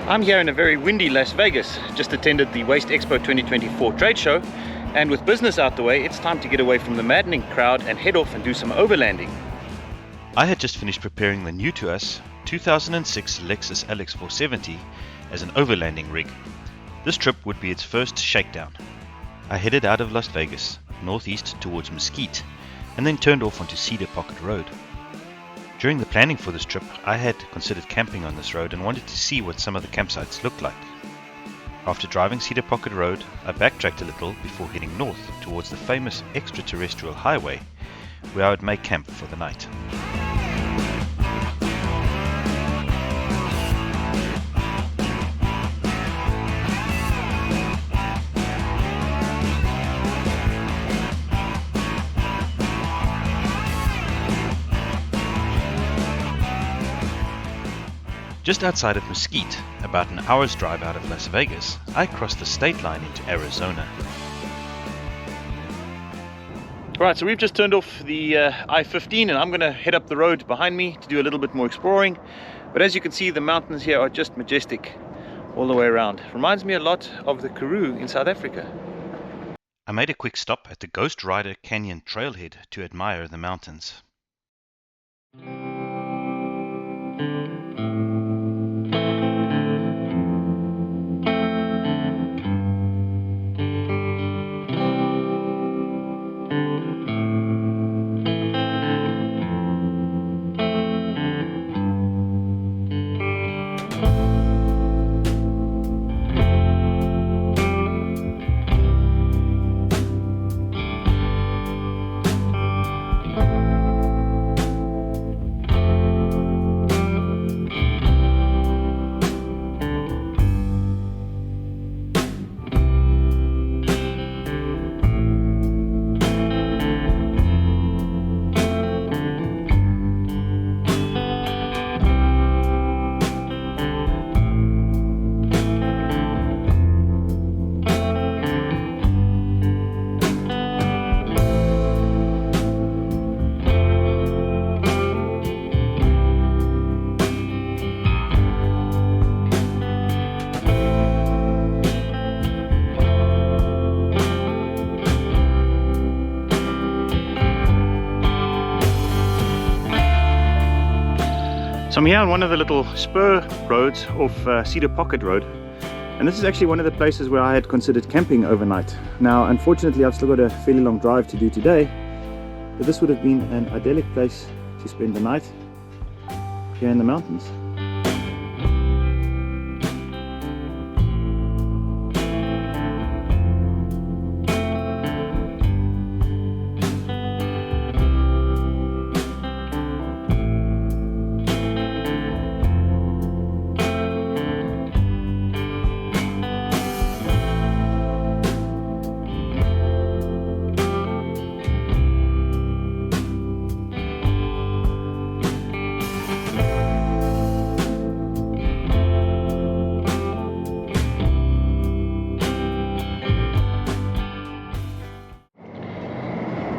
I'm here in a very windy Las Vegas, just attended the Waste Expo 2024 trade show, and with business out the way, it's time to get away from the maddening crowd and head off and do some overlanding. I had just finished preparing the new to us 2006 Lexus LX 470 as an overlanding rig. This trip would be its first shakedown. I headed out of Las Vegas, northeast towards Mesquite, and then turned off onto Cedar Pocket Road. During the planning for this trip, I had considered camping on this road and wanted to see what some of the campsites looked like. After driving Cedar Pocket Road, I backtracked a little before heading north towards the famous Extraterrestrial highway, where I would make camp for the night. Just outside of Mesquite, about an hour's drive out of Las Vegas, I crossed the state line into Arizona. Right, so we've just turned off the I-15 and I'm going to head up the road behind me to do a little bit more exploring. But as you can see, the mountains here are just majestic all the way around. Reminds me a lot of the Karoo in South Africa. I made a quick stop at the Ghost Rider Canyon trailhead to admire the mountains. So I'm here on one of the little spur roads off Cedar Pocket Road, and this is actually one of the places where I had considered camping overnight. Now unfortunately I've still got a fairly long drive to do today, but this would have been an idyllic place to spend the night here in the mountains.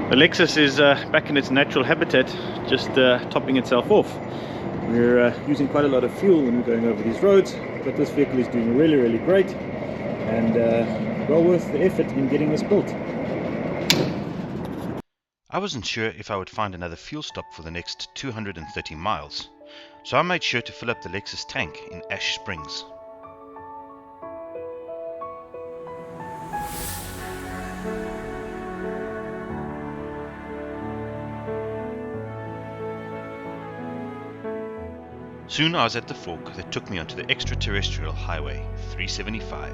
The Lexus is back in its natural habitat, just topping itself off. We're using quite a lot of fuel when we're going over these roads, but this vehicle is doing really great and well worth the effort in getting this built. I wasn't sure if I would find another fuel stop for the next 230 miles, so I made sure to fill up the Lexus tank in Ash Springs. Soon I was at the fork that took me onto the Extraterrestrial Highway 375.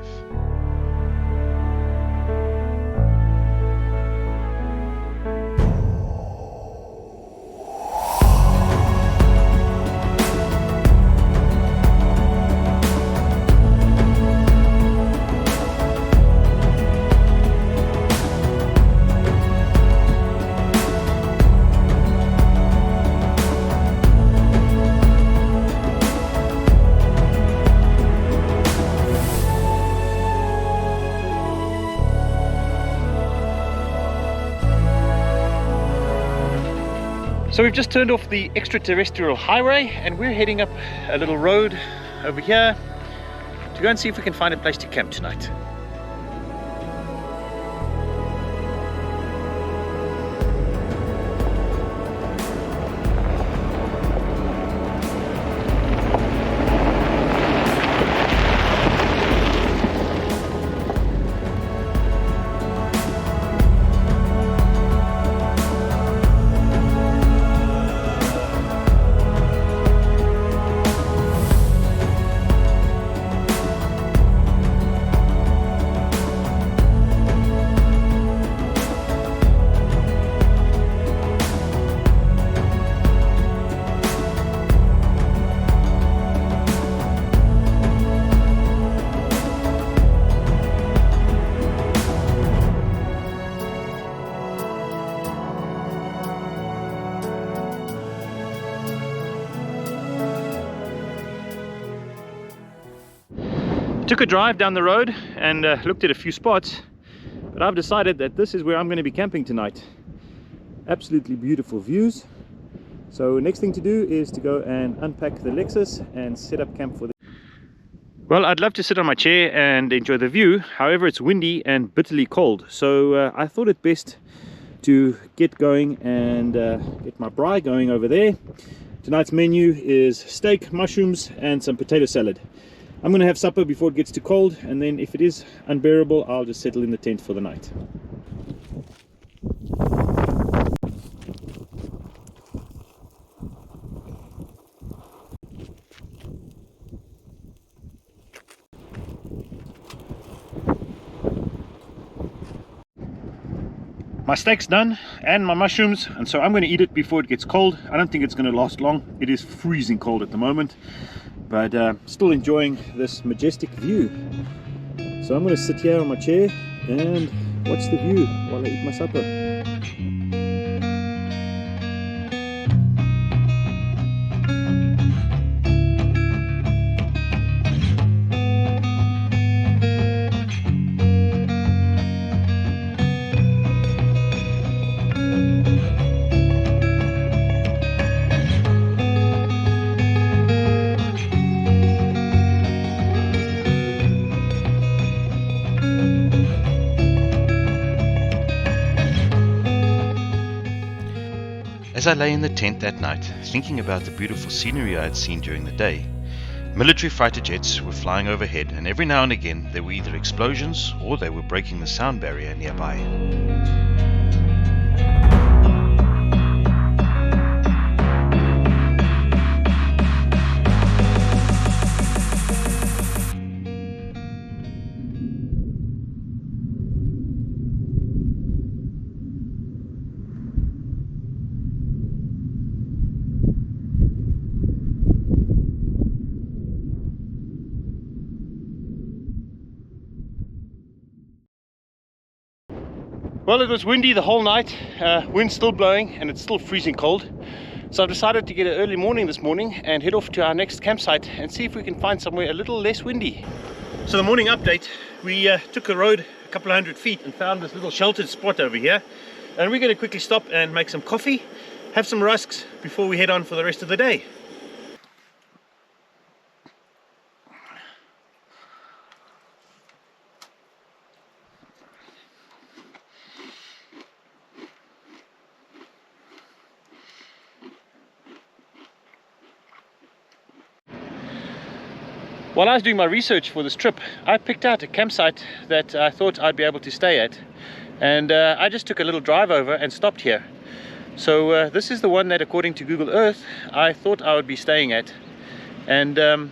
So we've just turned off the Extraterrestrial highway and we're heading up a little road over here. to go and see if we can find a place to camp tonight. Took a drive down the road and looked at a few spots, but I've decided that this is where I'm going to be camping tonight. Absolutely beautiful views. So next thing to do is to go and unpack the Lexus and set up camp for the... Well, I'd love to sit on my chair and enjoy the view. However, it's windy and bitterly cold, so I thought it best to get going and get my braai going over there. Tonight's menu is steak, mushrooms and some potato salad. I'm going to have supper before it gets too cold, and then if it is unbearable, I'll just settle in the tent for the night. My steak's done and my mushrooms, and so I'm going to eat it before it gets cold. I don't think it's going to last long. It is freezing cold at the moment, but still enjoying this majestic view. So I'm going to sit here on my chair and watch the view while I eat my supper. As I lay in the tent that night, thinking about the beautiful scenery I had seen during the day, military fighter jets were flying overhead, and every now and again there were either explosions or they were breaking the sound barrier nearby. Well, it was windy the whole night, wind's still blowing and it's still freezing cold. So I've decided to get an early morning this morning and head off to our next campsite and see if we can find somewhere a little less windy. So the morning update, we took a road a couple of 100 feet and found this little sheltered spot over here. And we're going to quickly stop and make some coffee, have some rusks before we head on for the rest of the day. While I was doing my research for this trip, I picked out a campsite that I thought I'd be able to stay at, and I just took a little drive over and stopped here. So this is the one that, according to Google Earth, I thought I would be staying at. And the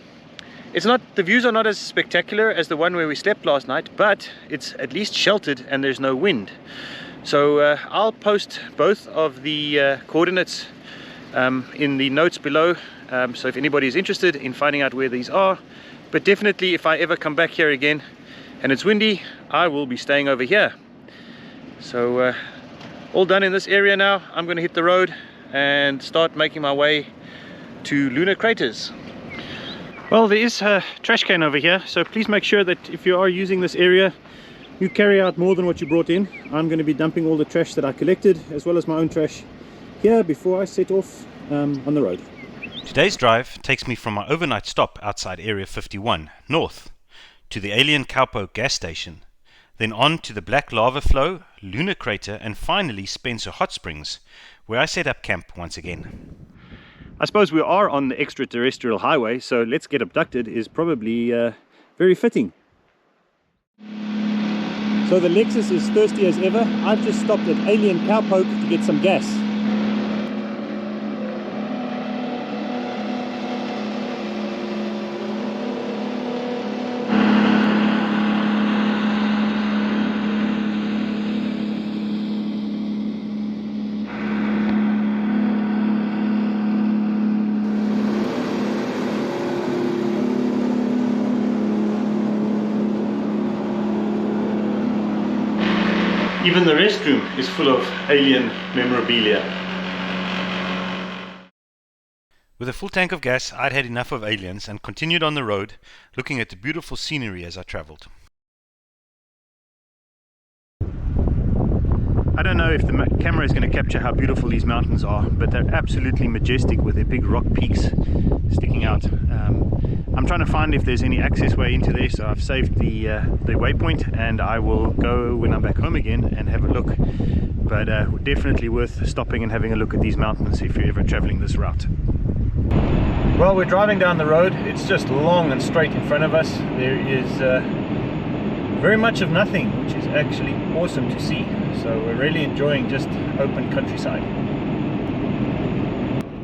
views are not as spectacular as the one where we slept last night, but it's at least sheltered and there's no wind. So I'll post both of the coordinates in the notes below, so if anybody is interested in finding out where these are. But definitely, if I ever come back here again and it's windy, I will be staying over here. So all done in this area now. I'm going to hit the road and start making my way to Lunar Craters. Well, there is a trash can over here, so please make sure that if you are using this area, you carry out more than what you brought in. I'm going to be dumping all the trash that I collected, as well as my own trash, here before I set off on the road. Today's drive takes me from my overnight stop outside Area 51, north, to the Alien Cowpoke gas station, then on to the Black Lava Flow, Lunar Crater, and finally Spencer Hot Springs, where I set up camp once again. I suppose we are on the extraterrestrial highway, so let's get abducted is probably very fitting. So the Lexus is thirsty as ever. I've just stopped at Alien Cowpoke to get some gas. Even the restroom is full of alien memorabilia. With a full tank of gas, I'd had enough of aliens and continued on the road, looking at the beautiful scenery as I travelled. I don't know if the camera is going to capture how beautiful these mountains are, but they're absolutely majestic with their big rock peaks sticking out. I'm trying to find if there's any access way into there, so I've saved the waypoint, and I will go when I'm back home again and have a look. But definitely worth stopping and having a look at these mountains if you're ever traveling this route. Well, we're driving down the road. It's just long and straight in front of us. There is very much of nothing, which is actually awesome to see. So we're really enjoying just open countryside.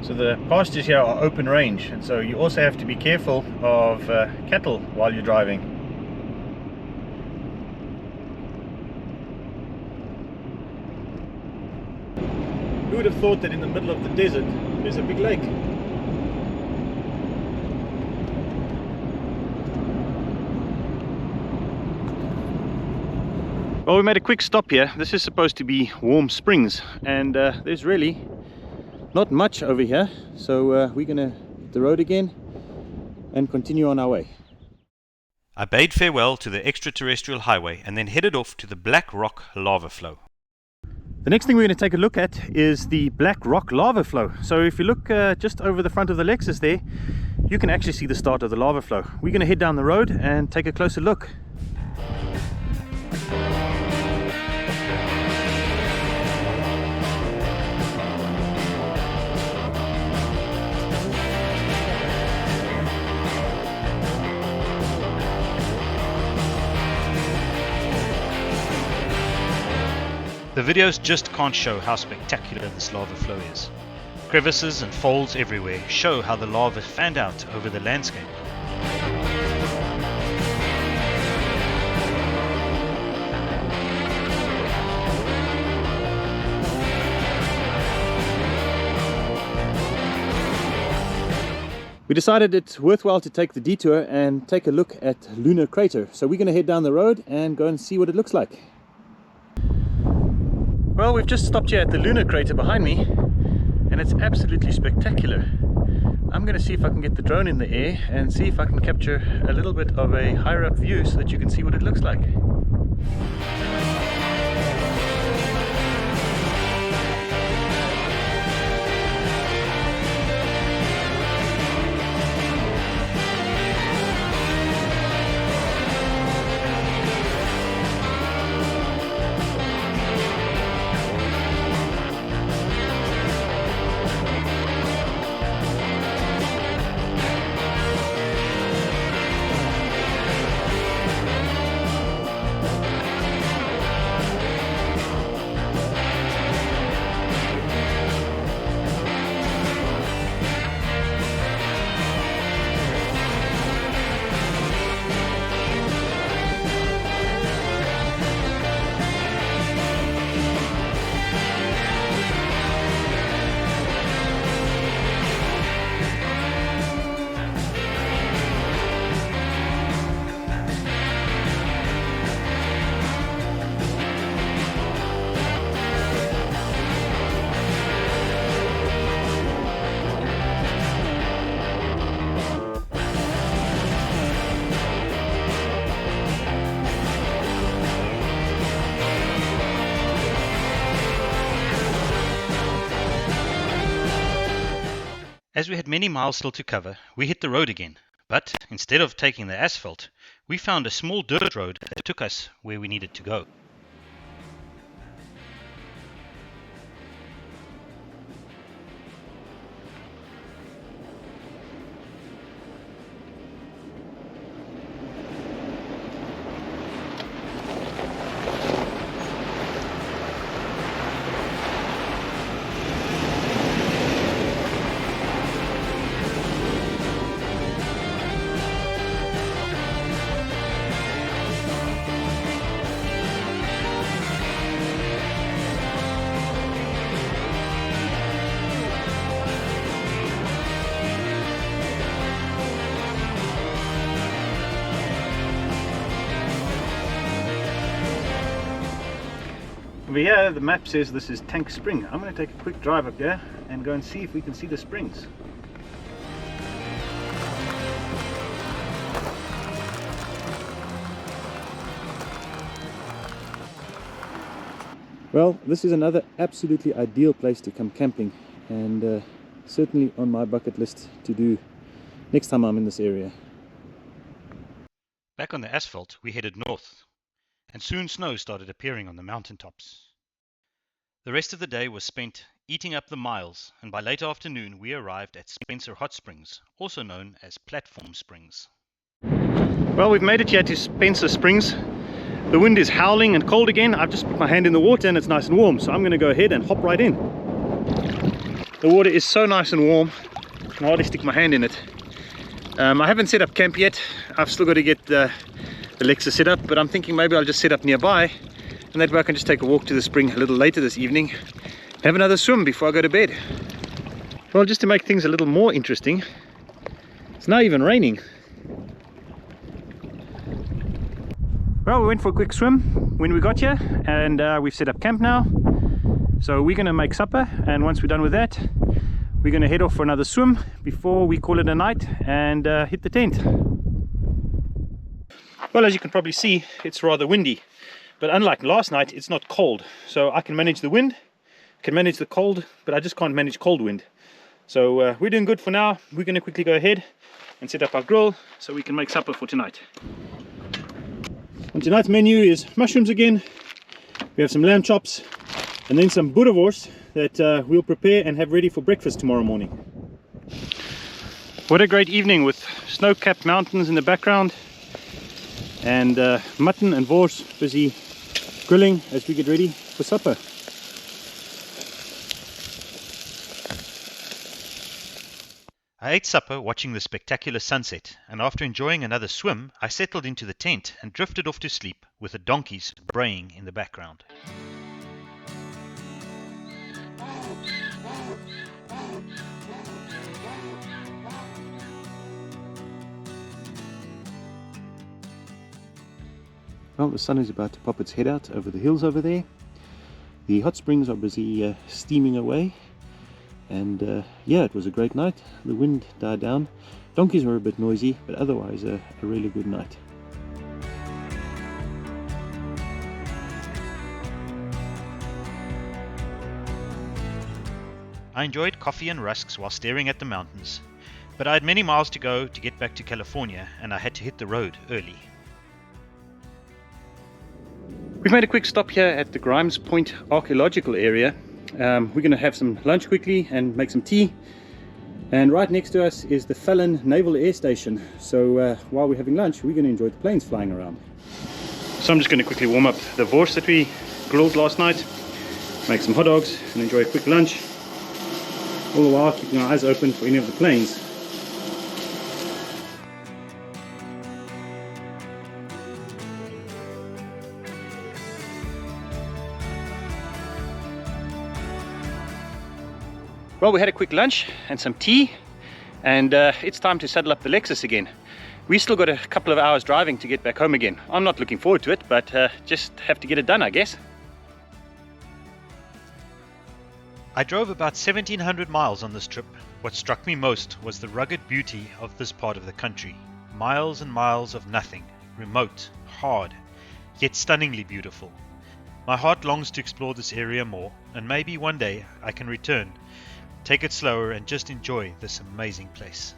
So the pastures here are open range, and so you also have to be careful of cattle while you're driving. Who would have thought that in the middle of the desert there's a big lake? Well, we made a quick stop here. This is supposed to be Warm Springs, and there's really not much over here, so we're gonna hit the road again and continue on our way. I bade farewell to the extraterrestrial highway and then headed off to the Black Rock Lava Flow. The next thing we're going to take a look at is the Black Rock Lava Flow. So if you look just over the front of the Lexus there, you can actually see the start of the lava flow. We're going to head down the road and take a closer look. The videos just can't show how spectacular this lava flow is. Crevices and folds everywhere show how the lava fanned out over the landscape. We decided it's worthwhile to take the detour and take a look at Lunar Crater. So we're going to head down the road and go and see what it looks like. Well, we've just stopped here at the Lunar Crater behind me, and it's absolutely spectacular. I'm going to see if I can get the drone in the air and see if I can capture a little bit of a higher up view so that you can see what it looks like. As we had many miles still to cover, we hit the road again, but instead of taking the asphalt, We found a small dirt road that took us where we needed to go. Over here the map says this is Tank Spring. I'm going to take a quick drive up here and go and see if we can see the springs. Well, this is another absolutely ideal place to come camping, and certainly on my bucket list to do next time I'm in this area. Back on the asphalt, we headed north, and soon snow started appearing on the mountaintops. The rest of the day was spent eating up the miles, and by late afternoon we arrived at Spencer Hot Springs, also known as Platform Springs. Well, we've made it here to Spencer Springs. The wind is howling and cold again. I've just put my hand in the water and it's nice and warm, so I'm going to go ahead and hop right in. The water is so nice and warm, I can hardly stick my hand in it. I haven't set up camp yet. I've still got to get the Lexus set up, but I'm thinking maybe I'll just set up nearby, and that way I can just take a walk to the spring a little later this evening, have another swim before I go to bed. Well, just to make things a little more interesting, it's now even raining. Well, we went for a quick swim when we got here, and we've set up camp now. So we're going to make supper, and once we're done with that, we're going to head off for another swim before we call it a night and hit the tent. Well, as you can probably see, it's rather windy, but unlike last night, it's not cold. So I can manage the wind, can manage the cold, but I just can't manage cold wind. So we're doing good for now. We're going to quickly go ahead and set up our grill so we can make supper for tonight. And tonight's menu is mushrooms again. We have some lamb chops and then some boerewors that we'll prepare and have ready for breakfast tomorrow morning. What a great evening with snow-capped mountains in the background, and mutton and wors busy grilling as we get ready for supper. I ate supper watching the spectacular sunset, and after enjoying another swim, I settled into the tent and drifted off to sleep with the donkeys braying in the background. Well, the sun is about to pop its head out over the hills over there. The hot springs are busy steaming away. And yeah, it was a great night. The wind died down. Donkeys were a bit noisy, but otherwise a really good night. I enjoyed coffee and rusks while staring at the mountains, but I had many miles to go to get back to California, and I had to hit the road early. We've made a quick stop here at the Grimes Point Archaeological area. We're going to have some lunch quickly and make some tea, and right next to us is the Talon Naval Air Station, so while we're having lunch we're going to enjoy the planes flying around. So I'm just going to quickly warm up the wors that we grilled last night, make some hot dogs and enjoy a quick lunch, all the while keeping our eyes open for any of the planes. Well, we had a quick lunch and some tea, and it's time to saddle up the Lexus again. We still got a couple of hours driving to get back home again. I'm not looking forward to it, but just have to get it done, I guess. I drove about 1,700 miles on this trip. What struck me most was the rugged beauty of this part of the country. Miles and miles of nothing, remote, hard, yet stunningly beautiful. My heart longs to explore this area more, and maybe one day I can return, take it slower and just enjoy this amazing place.